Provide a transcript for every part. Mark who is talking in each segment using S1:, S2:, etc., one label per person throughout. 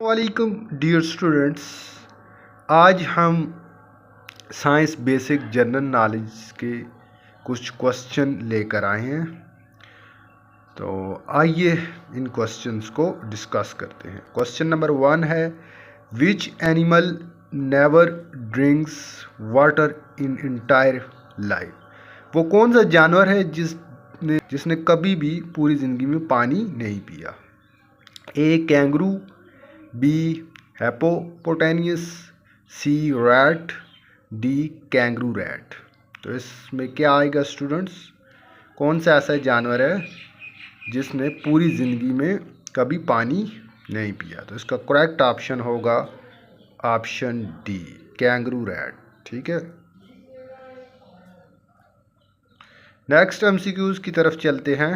S1: वालेकुम dear students. आज हम साइंस बेसिक जनरल नॉलेज के कुछ क्वेश्चन लेकर आए हैं। तो आइए इन क्वेश्चंस को डिस्कस करते हैं। क्वेश्चन नंबर 1 है, which animal never drinks water in entire life. वो कौन सा जानवर है जिसने कभी भी पूरी ज़िंदगी में पानी नहीं पिया। ए कैंगरू, बी हैपोपोटेनियस, सी रैट, डी कैंगरू रैट। तो इसमें क्या आएगा स्टूडेंट्स? कौन सा ऐसा जानवर है जिसने पूरी ज़िंदगी में कभी पानी नहीं पिया? तो इसका करेक्ट ऑप्शन होगा ऑप्शन डी, कैंगरू रैट। ठीक है, नेक्स्ट एमसीक्यूज की तरफ चलते हैं।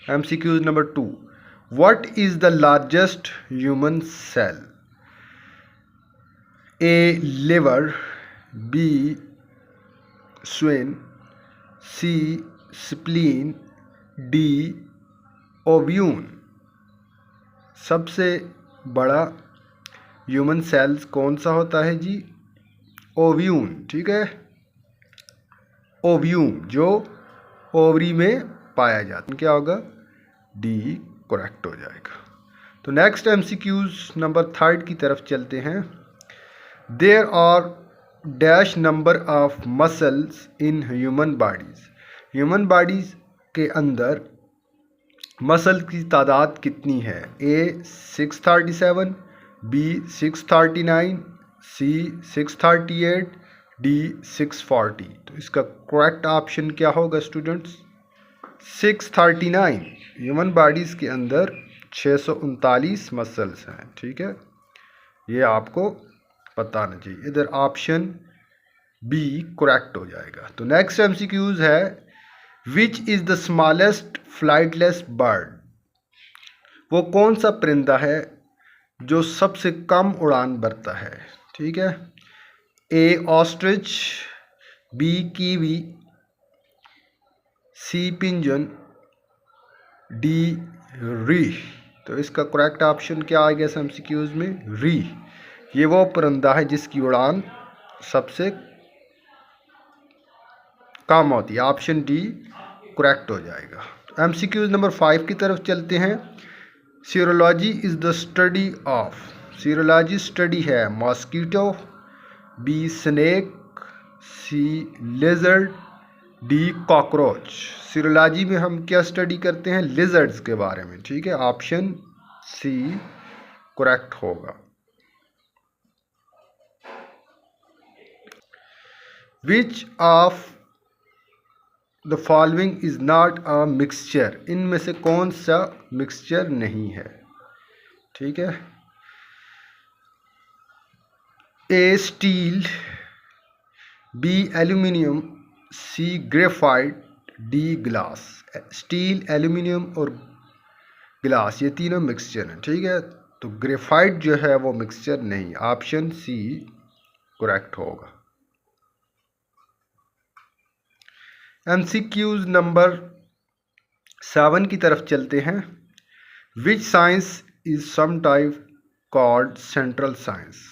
S1: MCQs number 2, What is the largest human cell? A. Liver, B. Spleen, C. Spleen, D. Ovule। सबसे बड़ा ह्यूमन सेल्स कौन सा होता है जी? ओव्यूल। ठीक है, ओव्यूल जो ओवरी में पाया जाता है। क्या होगा? डी करेक्ट हो जाएगा। तो नेक्स्ट एमसीक्यूज नंबर 3 की तरफ चलते हैं। There are dash number of muscles in human bodies. Human bodies के अंदर मसल की तादाद कितनी है? A 637, B 639, C 638, D 640। तो इसका करेक्ट ऑप्शन क्या होगा स्टूडेंट्स? 639। ह्यूमन बॉडीज़ के अंदर 639 मसल्स हैं। ठीक है, ये आपको पता आना चाहिए। इधर ऑप्शन बी करेक्ट हो जाएगा। तो नेक्स्ट एमसीक्यूज है, which is the smallest flightless bird. वो कौन सा परिंदा है जो सबसे कम उड़ान भरता है? ठीक है, ए ऑस्ट्रिच, बी कीवी, सी पिंजन, डी री। तो इसका करेक्ट ऑप्शन क्या आ गया एमसीक्यूज में? री। ये वो परिंदा है जिसकी उड़ान सबसे कम होती है। ऑप्शन डी करेक्ट हो जाएगा। तो एमसीक्यूज नंबर 5 की तरफ चलते हैं। Serology is the study of. Serology study है मॉस्किटो, बी स्नेक, सी लेजर्ड, डी कॉकरोच। सीरोलॉजी में हम क्या स्टडी करते हैं? लिजर्ड्स के बारे में। ठीक है, ऑप्शन सी करेक्ट होगा। Which of the following is not a mixture. इनमें से कौन सा मिक्सचर नहीं है? ठीक है, A steel, B aluminium, C graphite, D glass. Steel, aluminium और ग्लास ये तीनों मिक्सचर हैं। ठीक है, तो ग्रेफाइट जो है वो मिक्सचर नहीं। ऑप्शन सी करेक्ट होगा। एमसीक्यूज नंबर 7 की तरफ चलते हैं। Which science is some type called central science.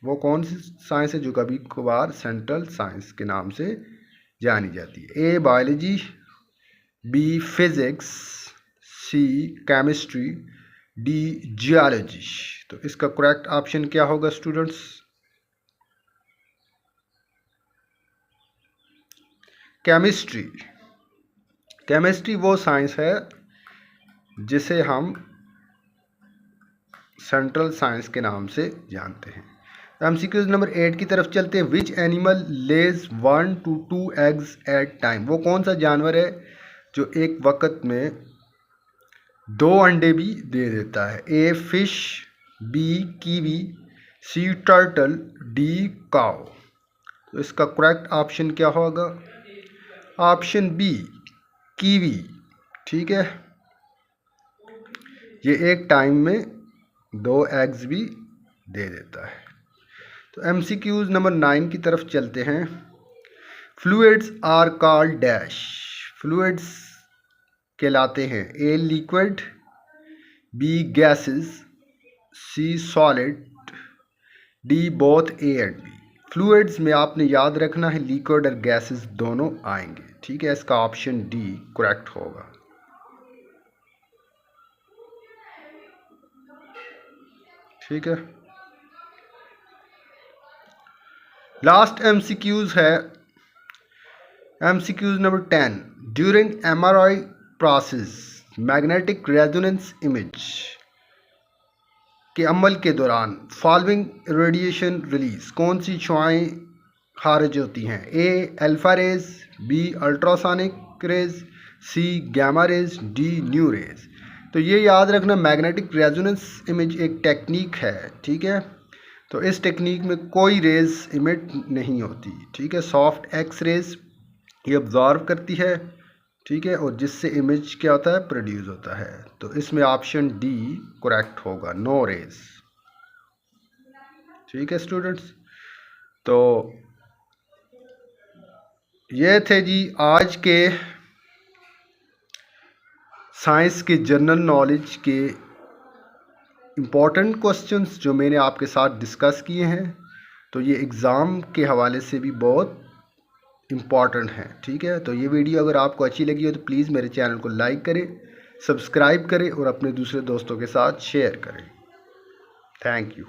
S1: वो कौन सी साइंस है जो कभी कभार सेंट्रल साइंस के नाम से जानी जाती है? A biology, B physics, C chemistry, D geology. तो इसका करेक्ट ऑप्शन क्या होगा स्टूडेंट्स? केमिस्ट्री। केमिस्ट्री वो साइंस है जिसे हम सेंट्रल साइंस के नाम से जानते हैं। एमसीक्यूज नंबर 8 की तरफ चलते हैं। Which animal lays 1 to 2 eggs at time. वो कौन सा जानवर है जो एक वक्त में 2 अंडे भी दे देता है? A fish, B kiwi, C turtle, D cow. तो इसका करेक्ट ऑप्शन क्या होगा? Option B kiwi. ठीक है, ये एक टाइम में 2 एग्स भी दे देता है। तो एमसीक्यूज नंबर 9 की तरफ चलते हैं। Fluids are called dash. Fluids कहलाते हैं A liquid, B gases, C solid, D both A and B. Fluids में आपने याद रखना है लिक्विड और गैसेस दोनों आएंगे, ठीक है। इसका ऑप्शन डी करेक्ट होगा। ठीक है, लास्ट एमसीक्यूज है MCQs number 10। During MRI process magnetic resonance image के अमल के दौरान फॉलोइंग रेडिएशन रिलीज कौन सी शुआएं खारिज होती हैं? A alpha rays, B ultrasonic rays, C gamma rays, D new rays. तो ये याद रखना, मैग्नेटिक रेजोनेंस इमेज एक टेक्निक है, ठीक है। तो इस टेक्निक में कोई रेज इमिट नहीं होती, ठीक है। सॉफ्ट एक्स रेज ये ऑब्जॉर्व करती है, ठीक है, और जिससे इमेज क्या होता है, प्रोड्यूस होता है। तो इसमें ऑप्शन डी करेक्ट होगा, नो रेज। ठीक है स्टूडेंट्स, तो ये थे जी आज के साइंस के जनरल नॉलेज के इम्पॉर्टेंट क्वेश्चंस जो मैंने आपके साथ डिस्कस किए हैं। तो ये एग्ज़ाम के हवाले से भी बहुत इम्पॉर्टेंट है, ठीक है। तो ये वीडियो अगर आपको अच्छी लगी हो तो प्लीज़ मेरे चैनल को लाइक करें, सब्सक्राइब करें और अपने दूसरे दोस्तों के साथ शेयर करें। Thank you.